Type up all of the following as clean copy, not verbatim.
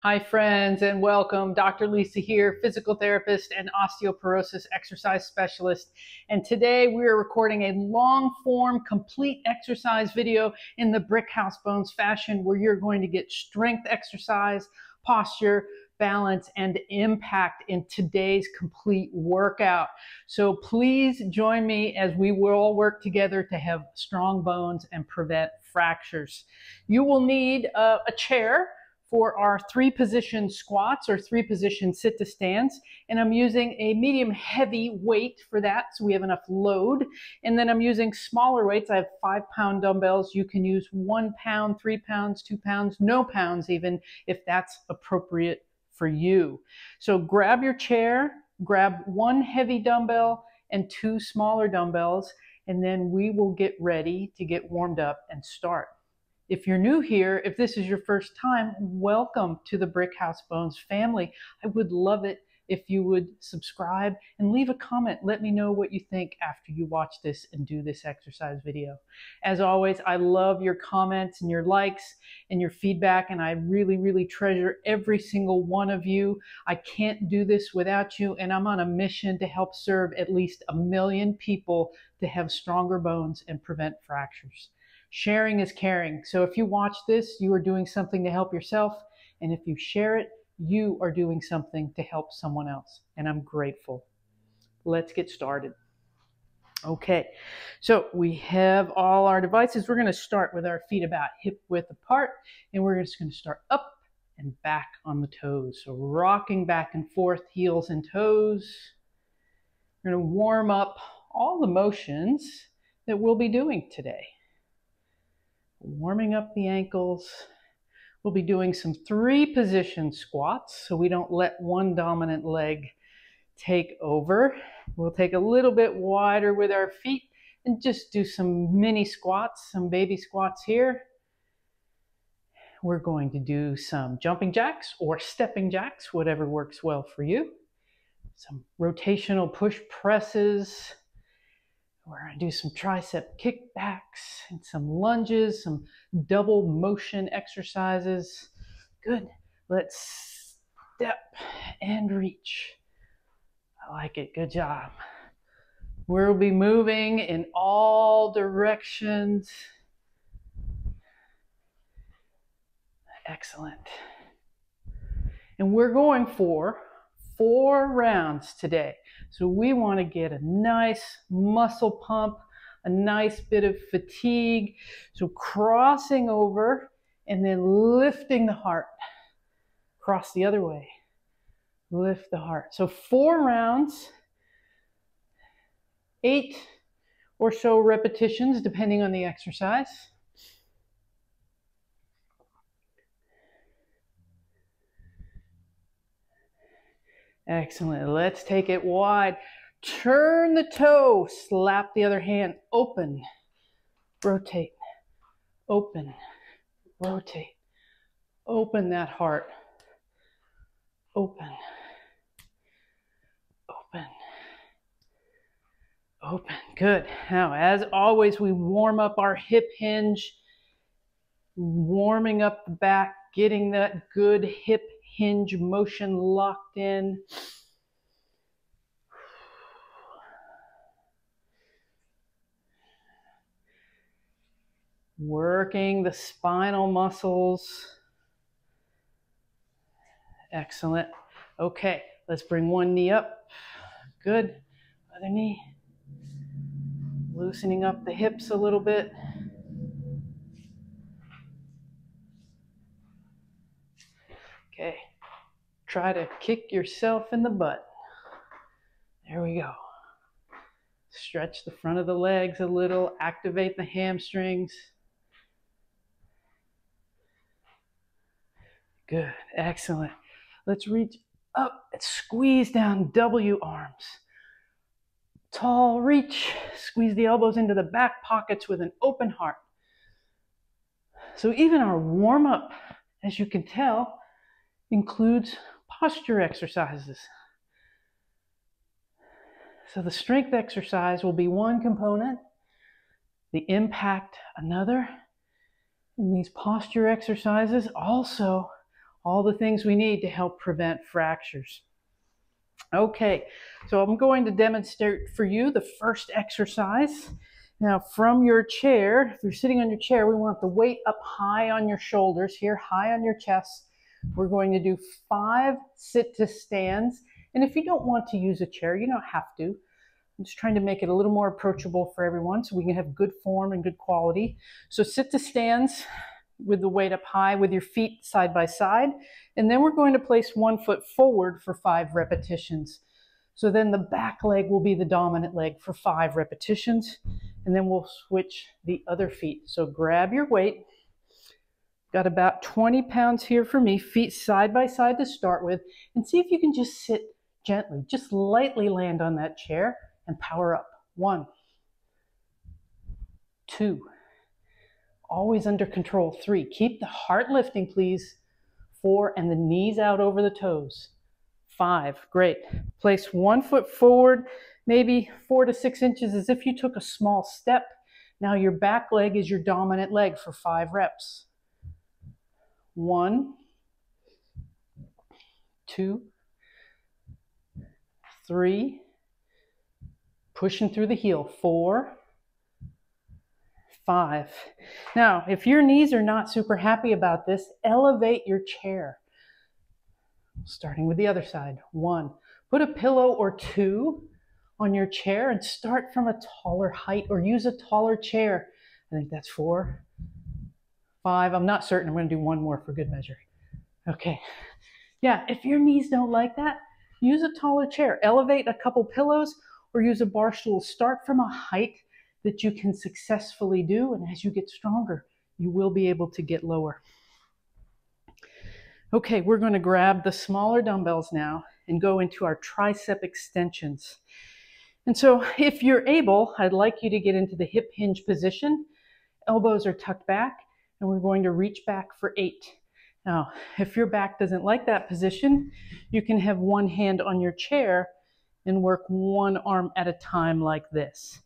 Hi, friends, and welcome. Dr. Lisa here, physical therapist and osteoporosis exercise specialist. And today we are recording a long form, complete exercise video in the Brick House Bones fashion where you're going to get strength exercise, posture, balance, and impact in today's complete workout. So please join me as we will all work together to have strong bones and prevent fractures. You will need a chair for our 3-position squats or 3-position sit to stands. And I'm using a medium heavy weight for that, so we have enough load. And then I'm using smaller weights. I have 5-pound dumbbells. You can use 1 pound, 3 pounds, 2 pounds, no pounds even, if that's appropriate for you. So grab your chair, grab 1 heavy dumbbell and 2 smaller dumbbells, and then we will get ready to get warmed up and start. If you're new here, if this is your first time, welcome to the Brick House Bones family. I would love it if you would subscribe and leave a comment. Let me know what you think after you watch this and do this exercise video. As always, I love your comments and your likes and your feedback, and I really, really treasure every single one of you. I can't do this without you, and I'm on a mission to help serve at least 1 million people to have stronger bones and prevent fractures. Sharing is caring. So if you watch this, you are doing something to help yourself. And if you share it, you are doing something to help someone else. And I'm grateful. Let's get started. Okay, so we have all our devices. We're going to start with our feet about hip width apart. And we're just going to start up and back on the toes. So rocking back and forth, heels and toes. We're going to warm up all the motions that we'll be doing today. Warming up the ankles. We'll be doing some 3-position squats so we don't let one dominant leg take over. We'll take a little bit wider with our feet and just do some mini squats, some baby squats here. We're going to do some jumping jacks or stepping jacks, whatever works well for you. Some rotational push presses. We're going to do some tricep kickbacks and some lunges, some double motion exercises. Good. Let's step and reach. I like it. Good job. We'll be moving in all directions. Excellent. And we're going for 4 rounds today. So we want to get a nice muscle pump, a nice bit of fatigue. So crossing over and then lifting the heart. Cross the other way. Lift the heart. So 4 rounds, 8 or so repetitions depending on the exercise. Excellent. Let's take it wide. Turn the toe. Slap the other hand. Open. Rotate. Open. Rotate. Open that heart. Open. Open. Open. Good. Now, as always, we warm up our hip hinge. Warming up the back. Getting that good hip hinge motion locked in. Working the spinal muscles. Excellent. Okay, let's bring one knee up. Good. Other knee. Loosening up the hips a little bit. Okay. Try to kick yourself in the butt. There we go. Stretch the front of the legs a little. Activate the hamstrings. Good. Excellent. Let's reach up and squeeze down W arms. Tall reach. Squeeze the elbows into the back pockets with an open heart. So even our warm-up, as you can tell, includes posture exercises. So the strength exercise will be one component, the impact another, and these posture exercises also All the things we need to help prevent fractures. Okay, so I'm going to demonstrate for you the first exercise. Now, from your chair, if you're sitting on your chair, we want the weight up high on your shoulders, here, high on your chest. We're going to do 5 sit-to stands. And if you don't want to use a chair, you don't have to. I'm just trying to make it a little more approachable for everyone so we can have good form and good quality. So sit-to stands with the weight up high with your feet side by side. And then we're going to place 1 foot forward for 5 repetitions. So then the back leg will be the dominant leg for 5 repetitions. And then we'll switch the other feet. So grab your weight. Got about 20 pounds here for me, feet side by side to start with. And see if you can just sit gently, just lightly land on that chair and power up. 1, 2, always under control. 3, keep the heart lifting, please. 4, and the knees out over the toes. 5, great. Place 1 foot forward, maybe 4 to 6 inches as if you took a small step. Now your back leg is your dominant leg for 5 reps. 1, 2, 3, pushing through the heel. 4, 5. Now, if your knees are not super happy about this, elevate your chair. Starting with the other side. 1, put a pillow or 2 on your chair and start from a taller height or use a taller chair. I think that's 4, 5. I'm not certain. I'm going to do 1 more for good measure. Okay. Yeah, if your knees don't like that, use a taller chair. Elevate a couple pillows or use a bar stool. Start from a height that you can successfully do, and as you get stronger, you will be able to get lower. Okay, we're going to grab the smaller dumbbells now and go into our tricep extensions. And so if you're able, I'd like you to get into the hip hinge position. Elbows are tucked back, and we're going to reach back for 8. Now, if your back doesn't like that position, you can have one hand on your chair and work one arm at a time like this.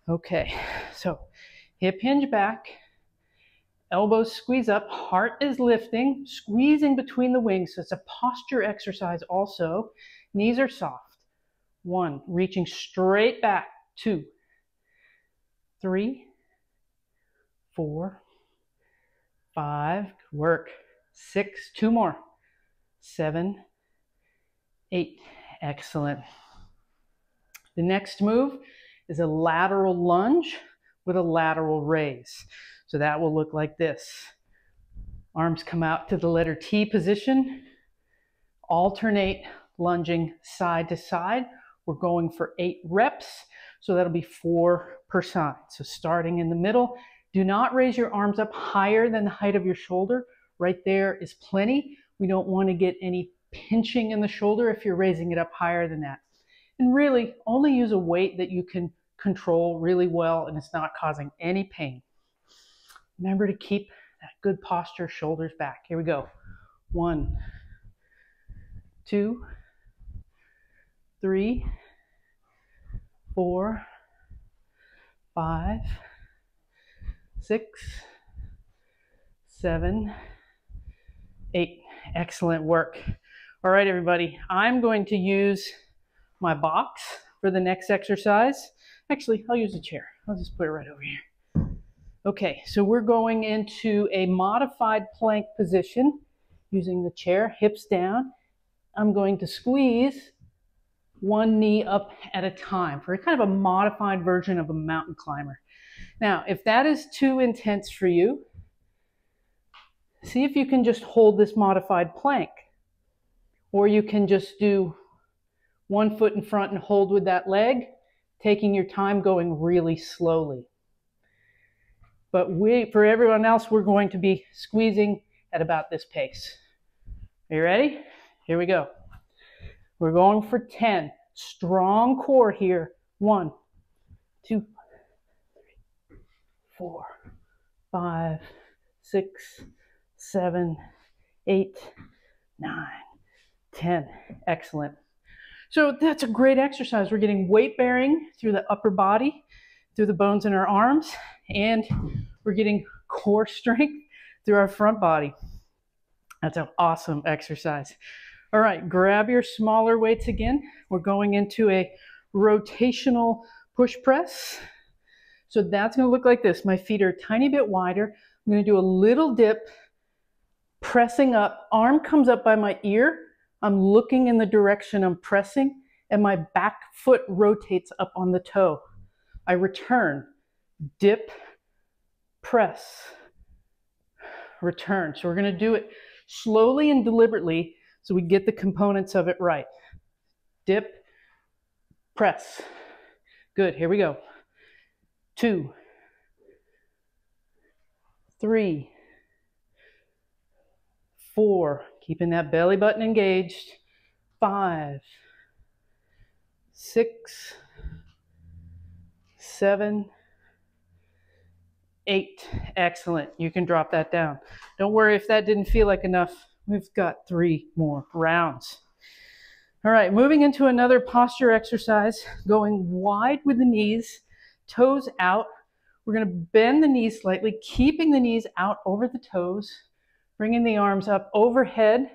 Okay, so hip hinge back, elbows squeeze up, heart is lifting, squeezing between the wings. So it's a posture exercise also. Knees are soft. 1, reaching straight back. 2, 3, 4, 5, work. 6, 2 more. 7, 8, excellent. The next move is a lateral lunge with a lateral raise. So that will look like this. Arms come out to the letter T position. Alternate lunging side to side. We're going for 8 reps. So that'll be 4 per side. So starting in the middle, do not raise your arms up higher than the height of your shoulder. Right there is plenty. We don't want to get any pinching in the shoulder if you're raising it up higher than that. And really only use a weight that you can control really well and it's not causing any pain. Remember to keep that good posture, shoulders back. Here we go. 1, 2, 3, 4, 5, 6, 7, 8. Excellent work. All right, everybody. I'm going to use my box for the next exercise. Actually, I'll use a chair. I'll just put it right over here. Okay, so we're going into a modified plank position using the chair, hips down. I'm going to squeeze one knee up at a time for kind of a modified version of a mountain climber. Now, if that is too intense for you, see if you can just hold this modified plank. Or you can just do 1 foot in front and hold with that leg, taking your time going really slowly. But for everyone else, we're going to be squeezing at about this pace. Are you ready? Here we go. We're going for 10. Strong core here. 1, 2, 3, 4, 5, 6, 7, 8, 9, 10. Excellent. So that's a great exercise. We're getting weight bearing through the upper body, through the bones in our arms, and we're getting core strength through our front body. That's an awesome exercise. All right, grab your smaller weights again. We're going into a rotational push press. So that's going to look like this. My feet are a tiny bit wider. I'm going to do a little dip, pressing up. Arm comes up by my ear. I'm looking in the direction I'm pressing, and my back foot rotates up on the toe. I return, dip, press, return. So we're going to do it slowly and deliberately so we get the components of it right. Dip, press. Good, here we go. 2, 3, 4, keeping that belly button engaged. 5, 6, 7, 8. Excellent. You can drop that down. Don't worry if that didn't feel like enough. We've got 3 more rounds. All right, moving into another posture exercise, going wide with the knees, toes out. We're going to bend the knees slightly, keeping the knees out over the toes, bringing the arms up overhead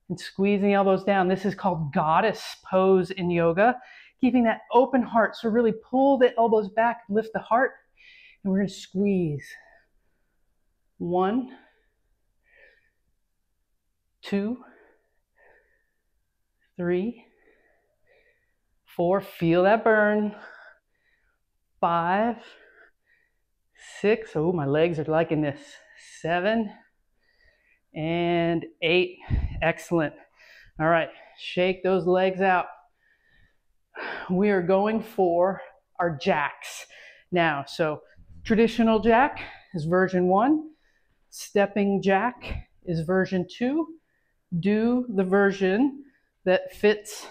and squeezing the elbows down. This is called goddess pose in yoga, keeping that open heart. So really pull the elbows back, lift the heart, and we're going to squeeze. 1, 2, 3, 4, feel that burn. 5, 6, oh, my legs are liking this. 7, and 8, excellent. All right, shake those legs out. We are going for our jacks now. So traditional jack is version 1. Stepping jack is version 2. Do the version that fits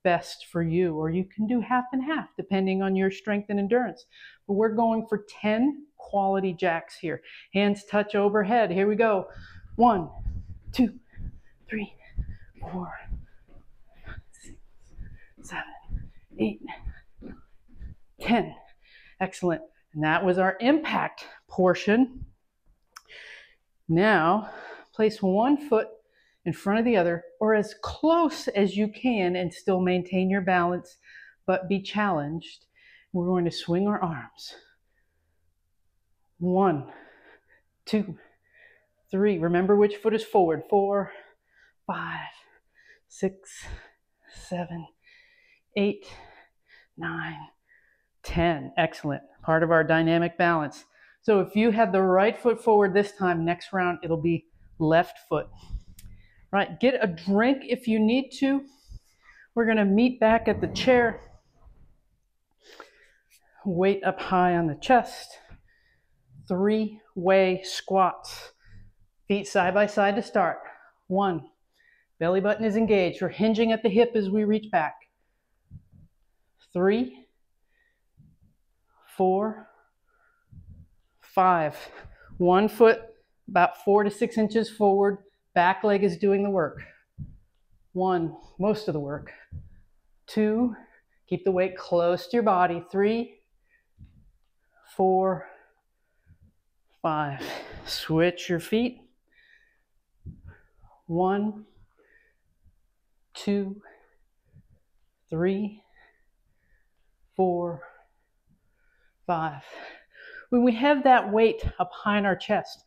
best for you, or you can do half and half depending on your strength and endurance. But we're going for 10 quality jacks here. Hands touch overhead. Here we go. 1, 2, 3, 4, 6, 7, 8, 10. Excellent. And that was our impact portion. Now, place one foot in front of the other, or as close as you can and still maintain your balance, but be challenged. We're going to swing our arms. 1, 2, 3. Remember which foot is forward. 4, 5, 6, 7, 8, 9, 10. Excellent. Part of our dynamic balance. So if you had the right foot forward this time, next round it'll be left foot. Right, get a drink if you need to. We're going to meet back at the chair. Weight up high on the chest. 3-way squats. Feet side by side to start. 1. Belly button is engaged. We're hinging at the hip as we reach back. 3, 4, 5. One foot about 4 to 6 inches forward. Back leg is doing the work. 1, most of the work. 2, keep the weight close to your body. 3, 4, 5. Switch your feet. 1, 2, 3, 4, 5. When we have that weight up high in our chest,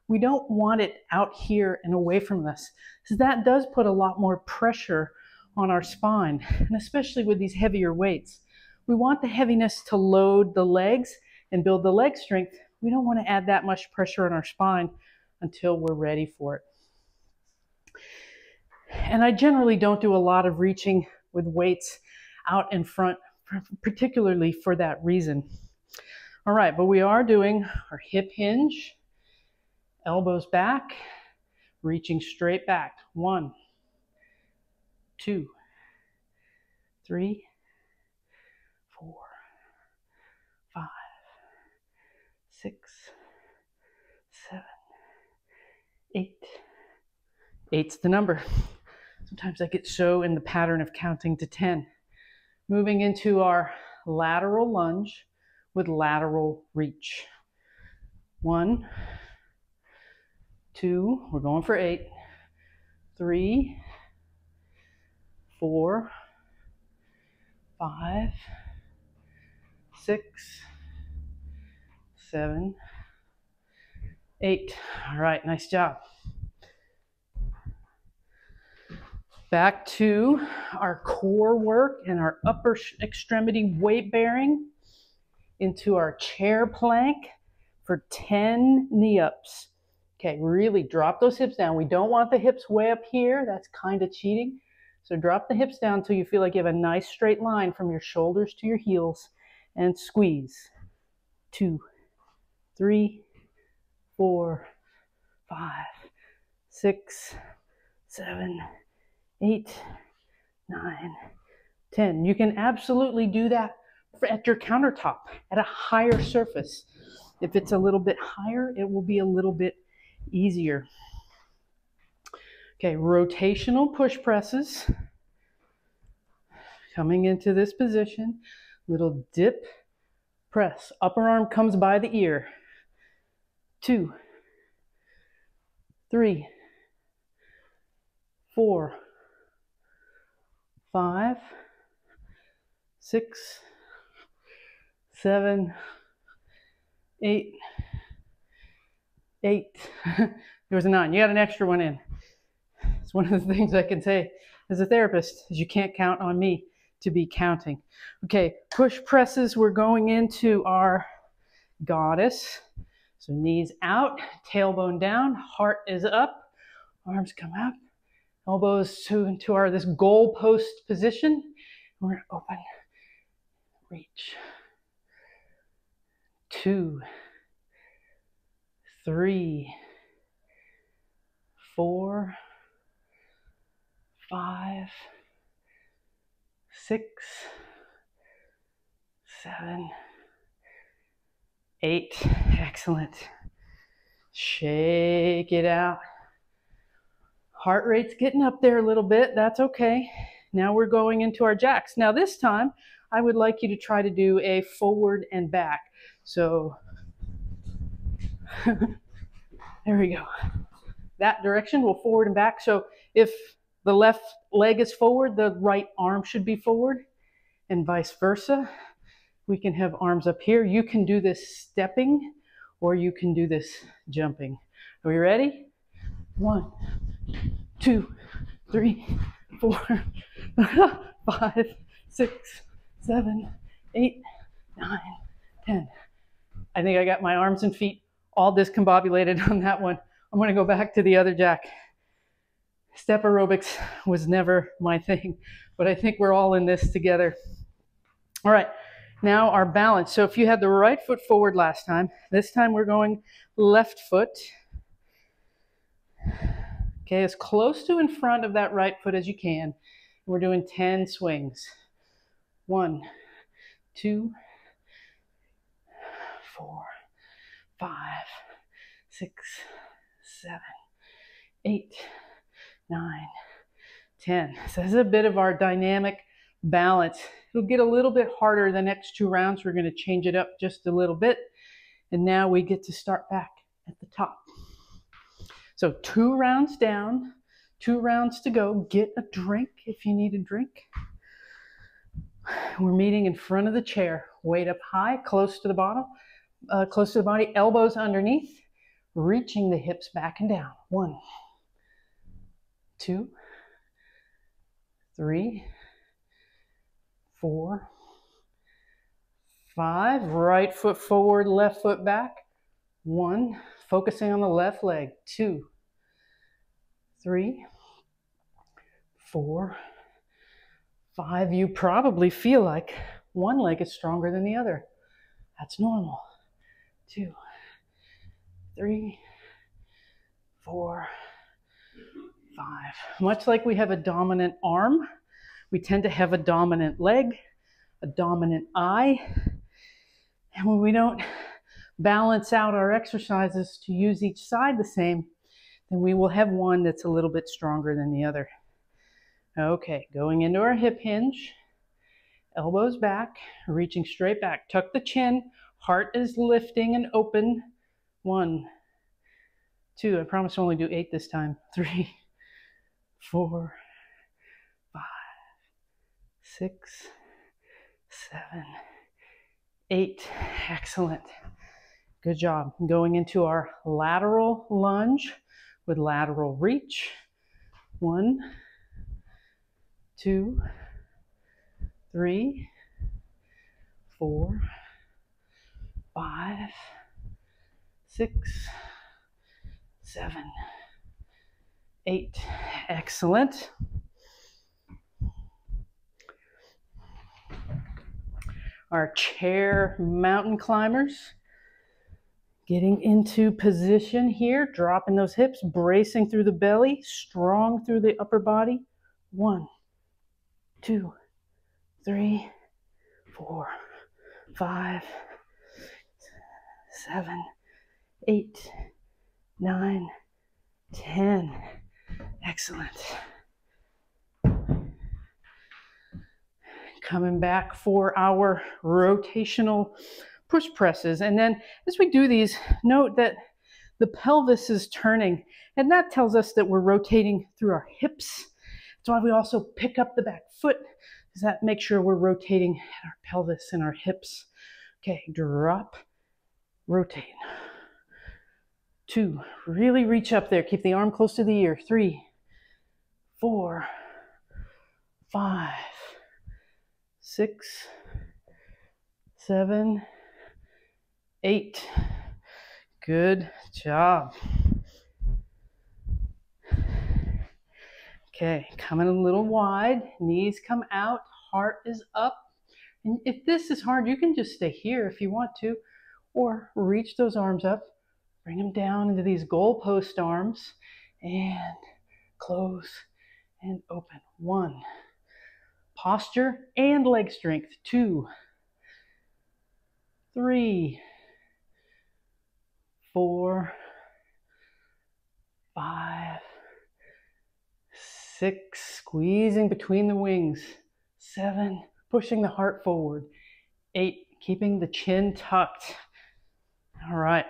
we don't want it out here and away from us, because that does put a lot more pressure on our spine, and especially with these heavier weights. We want the heaviness to load the legs and build the leg strength. We don't want to add that much pressure on our spine until we're ready for it. And I generally don't do a lot of reaching with weights out in front, particularly for that reason. All right, but we are doing our hip hinge, elbows back, reaching straight back. 1, 2, 3, 4, 5, 6, 7, 8. 8's the number. Sometimes I get so in the pattern of counting to 10. Moving into our lateral lunge with lateral reach. 1, 2, we're going for 8. 3, 4, 5, 6, 7, 8. All right, nice job. Back to our core work and our upper extremity weight bearing into our chair plank for 10 knee ups. Okay, really drop those hips down. We don't want the hips way up here. That's kind of cheating. So drop the hips down until you feel like you have a nice straight line from your shoulders to your heels and squeeze. 2, 3, 4, 5, 6, 7, 8, 9, 10. You can absolutely do that at your countertop at a higher surface. If it's a little bit higher, it will be a little bit easier. Okay, rotational push presses. Coming into this position, little dip, press. Upper arm comes by the ear. 2, 3, 4, 5, 6, 7, 8, 8. There was a 9. You got an extra one in. It's one of the things I can say as a therapist is you can't count on me to be counting. Okay, push presses. We're going into our goddess. So knees out, tailbone down, heart is up, arms come out, elbows into our this goal post position. We're going to open, reach. 2, 3, 4, 5, 6, 7, 8. Excellent. Shake it out. Heart rate's getting up there a little bit. That's okay. Now we're going into our jacks. Now this time, I would like you to try to do a forward and back. So, there we go. That direction will forward and back. So if the left leg is forward, the right arm should be forward, and vice versa. We can have arms up here. You can do this stepping, or you can do this jumping. Are we ready? 1, 2, 3, 4, 5, 6, 7, 8, 9, 10. I think I got my arms and feet all discombobulated on that one. I'm going to go back to the other jack. Step aerobics was never my thing, but I think we're all in this together. All right, now our balance. So if you had the right foot forward last time, this time we're going left foot. Okay, as close to in front of that right foot as you can. We're doing 10 swings. 1, 2, 4, 5, 6, 7, 8, 9, 10. So this is a bit of our dynamic balance. It'll get a little bit harder the next 2 rounds. We're going to change it up just a little bit. And now we get to start back at the top. So 2 rounds down, 2 rounds to go. Get a drink if you need a drink. We're meeting in front of the chair, weight up high, close to the bottom, close to the body, elbows underneath, reaching the hips back and down. 1, 2, 3, 4, 5. Right foot forward, left foot back. 1, focusing on the left leg. 2, 3, 4, 5. You probably feel like one leg is stronger than the other. That's normal. 2, 3, 4, 5. Much like we have a dominant arm, we tend to have a dominant leg, a dominant eye. And when we don't balance out our exercises to use each side the same, then we will have one that's a little bit stronger than the other. Okay, going into our hip hinge, elbows back, reaching straight back. Tuck the chin, heart is lifting and open. 1, 2, I promise to only do 8 this time. 3, 4, 5, 6, 7, 8. Excellent. Good job. Going into our lateral lunge with lateral reach. 1, 2, 3, 4, 5, 6, 7, 8. Excellent. Our chair mountain climbers. Getting into position here, dropping those hips, bracing through the belly, strong through the upper body. 1, 2, 3, 4, 5, 7, 8, 9, 10. Excellent. Coming back for our rotational push presses. And then as we do these, note that the pelvis is turning, and that tells us that we're rotating through our hips. That's why we also pick up the back foot, because that makes sure we're rotating our pelvis and our hips. Okay, drop, rotate. 2, really reach up there. Keep the arm close to the ear. 3, 4, 5, 6, 7, 8. Good job. Okay, coming a little wide, knees come out, heart is up. And if this is hard, you can just stay here if you want to, or reach those arms up, bring them down into these goalpost arms, and close and open. 1. Posture and leg strength. 2, 3, 4, 5, 6, squeezing between the wings. 7, pushing the heart forward. 8, keeping the chin tucked. All right,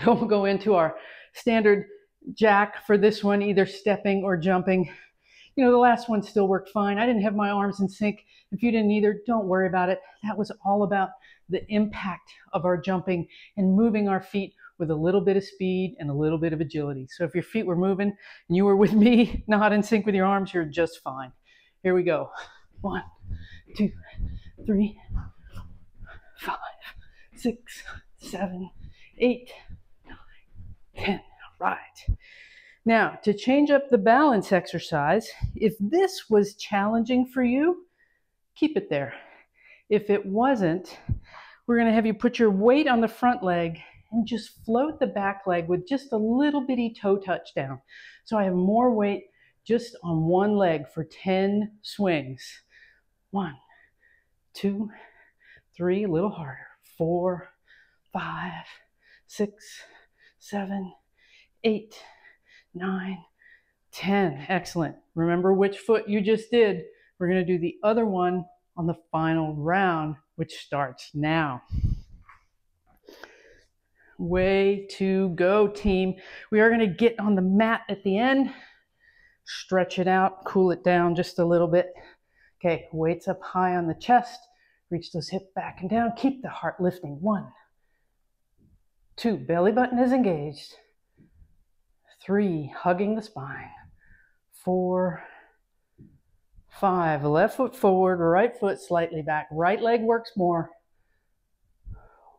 we'll go into our standard jack for this one, either stepping or jumping. You know, the last one still worked fine. I didn't have my arms in sync. If you didn't either, don't worry about it. That was all about the impact of our jumping and moving our feet with a little bit of speed and a little bit of agility. So if your feet were moving and you were with me, not in sync with your arms, you're just fine. Here we go. 1, 2, 3, 5, 6, 7, 8, 9, 10. All right. Now, to change up the balance exercise, if this was challenging for you, keep it there. If it wasn't, we're going to have you put your weight on the front leg and just float the back leg with just a little bitty toe touch down. So I have more weight just on one leg for 10 swings. 1, 2, 3, a little harder. 4, 5, 6, 7, 8, 9, 10. Excellent. Remember which foot you just did. We're going to do the other one on the final round, which starts now. Way to go, team. We are going to get on the mat at the end, stretch it out, cool it down just a little bit. Okay, weights up high on the chest. Reach those hips back and down. Keep the heart lifting. 1, 2, belly button is engaged. 3, hugging the spine. 4, 5, left foot forward, right foot slightly back. Right leg works more.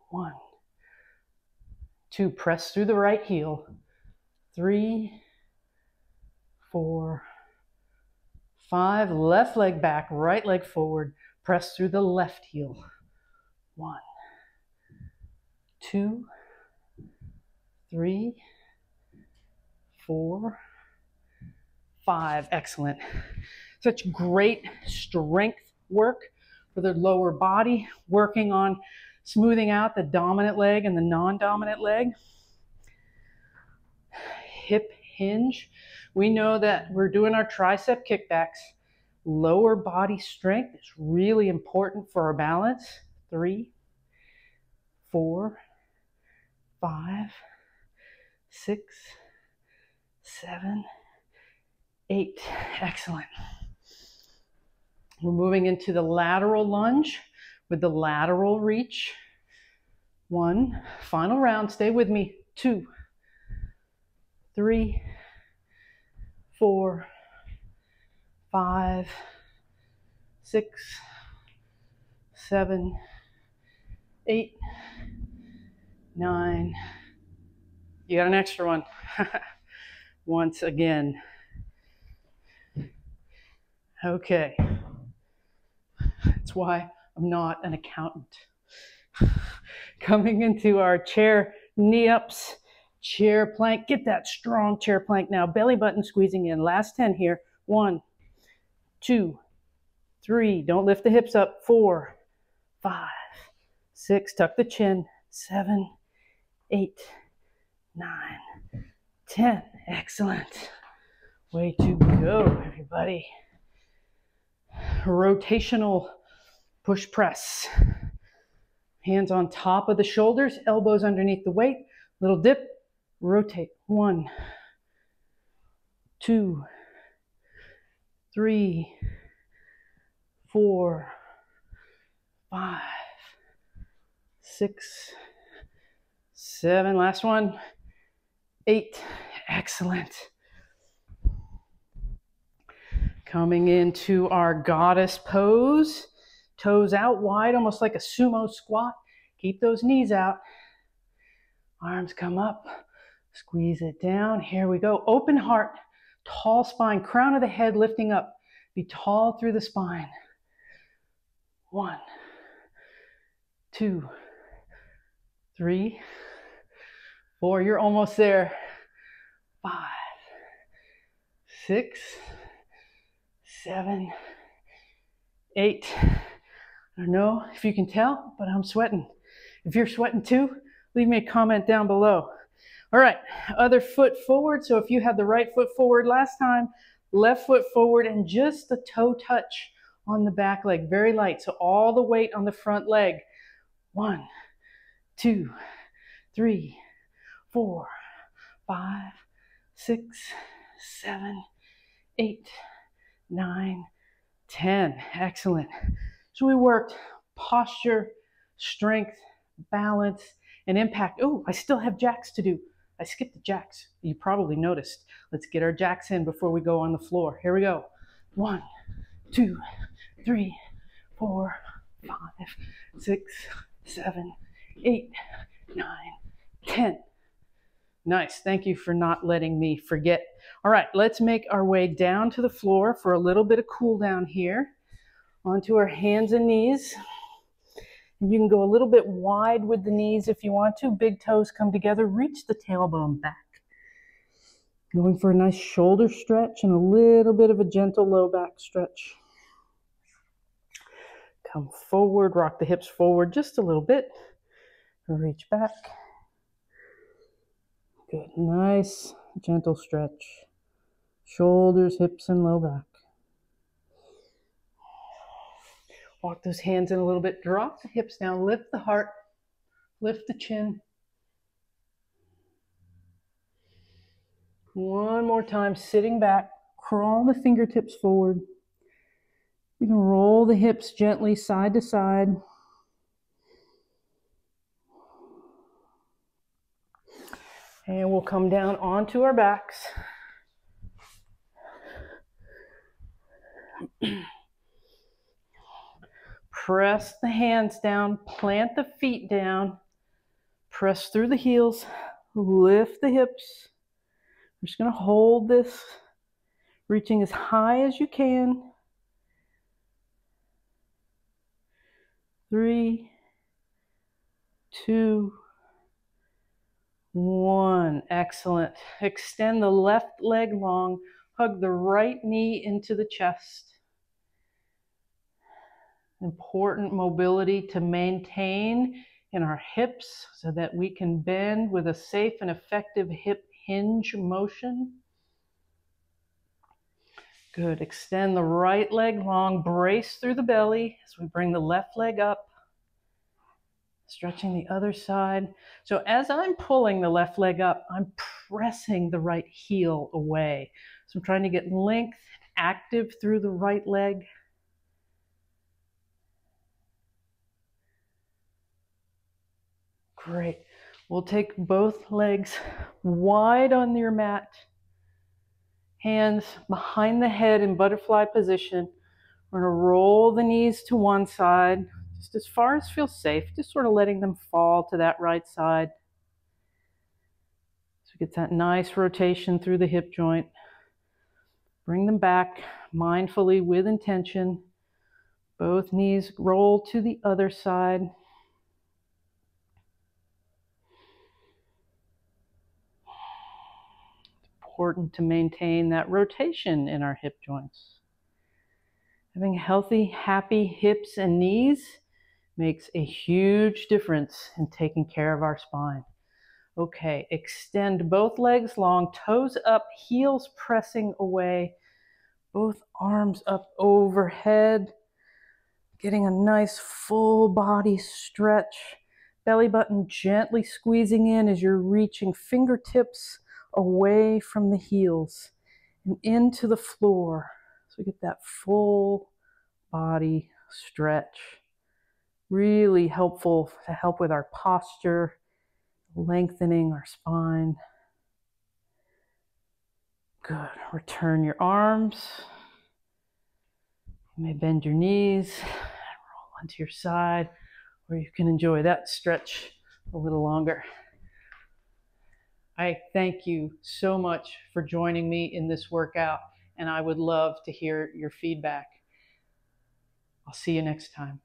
1, 2, press through the right heel. 3, 4, 5, left leg back, right leg forward. Press through the left heel. 1, 2, 3, 4, 5. Excellent. Such great strength work for the lower body, working on smoothing out the dominant leg and the non-dominant leg. Hip hinge. We know that we're doing our tricep kickbacks. Lower body strength is really important for our balance. 3, 4, 5, 6, 7, 8. Excellent. We're moving into the lateral lunge with the lateral reach. 1. Final round. Stay with me. 2, 3, 4, 5, 6, 7, 8, 9. You got an extra one. Once again. Okay. That's why I'm not an accountant. Coming into our chair knee ups, chair plank. Get that strong chair plank now. Belly button squeezing in. Last 10 here. 1, 2, 3. Don't lift the hips up. 4, 5, 6. Tuck the chin. 7, 8, 9, 10. Excellent. Way to go, everybody. Rotational push press. Hands on top of the shoulders, elbows underneath the weight. Little dip, rotate. 1, 2, 3, 4, 5, 6, 7. Last one. 8. Excellent. Coming into our goddess pose. Toes out wide, almost like a sumo squat. Keep those knees out. Arms come up. Squeeze it down. Here we go. Open heart. Tall spine. Crown of the head lifting up. Be tall through the spine. 1, 2, 3, 4. You're almost there. 5, 6, 7, 8. I don't know if you can tell, but I'm sweating. If you're sweating too, leave me a comment down below. All right, other foot forward. So if you had the right foot forward last time, left foot forward and just the toe touch on the back leg, very light. So all the weight on the front leg. 1, 2, 3, 4, 5, 6, 7, 8, 9, 10. Excellent. So we worked posture, strength, balance, and impact. Oh, I still have jacks to do. I skipped the jacks. You probably noticed. Let's get our jacks in before we go on the floor. Here we go. 1, 2, 3, 4, 5, 6, 7, 8, 9, 10. Nice. Thank you for not letting me forget. All right, let's make our way down to the floor for a little bit of cool down here. Onto our hands and knees. And you can go a little bit wide with the knees if you want to. Big toes come together. Reach the tailbone back. Going for a nice shoulder stretch and a little bit of a gentle low back stretch. Come forward, rock the hips forward just a little bit. Reach back. Good, nice, gentle stretch. Shoulders, hips, and low back. Walk those hands in a little bit. Drop the hips down. Lift the heart. Lift the chin. One more time, sitting back. Crawl the fingertips forward. You can roll the hips gently side to side. And we'll come down onto our backs. Press the hands down, plant the feet down, press through the heels, lift the hips. We're just going to hold this, reaching as high as you can. 3, 2, 1. Excellent. Extend the left leg long, hug the right knee into the chest. Important mobility to maintain in our hips so that we can bend with a safe and effective hip hinge motion. Good. Extend the right leg long, brace through the belly as we bring the left leg up. Stretching the other side. So as I'm pulling the left leg up, I'm pressing the right heel away. So I'm trying to get length active through the right leg. Great. We'll take both legs wide on your mat. Hands behind the head in butterfly position. We're going to roll the knees to one side, just as far as feels safe, just sort of letting them fall to that right side. So get that nice rotation through the hip joint. Bring them back mindfully with intention. Both knees roll to the other side. It's important to maintain that rotation in our hip joints. Having healthy, happy hips and knees makes a huge difference in taking care of our spine. Okay, extend both legs long, toes up, heels pressing away, both arms up overhead, getting a nice full body stretch. Belly button gently squeezing in as you're reaching fingertips away from the heels and into the floor. So we get that full body stretch. Really helpful to help with our posture, lengthening our spine. Good. Return your arms. You may bend your knees and roll onto your side, or you can enjoy that stretch a little longer. I thank you so much for joining me in this workout, and I would love to hear your feedback. I'll see you next time.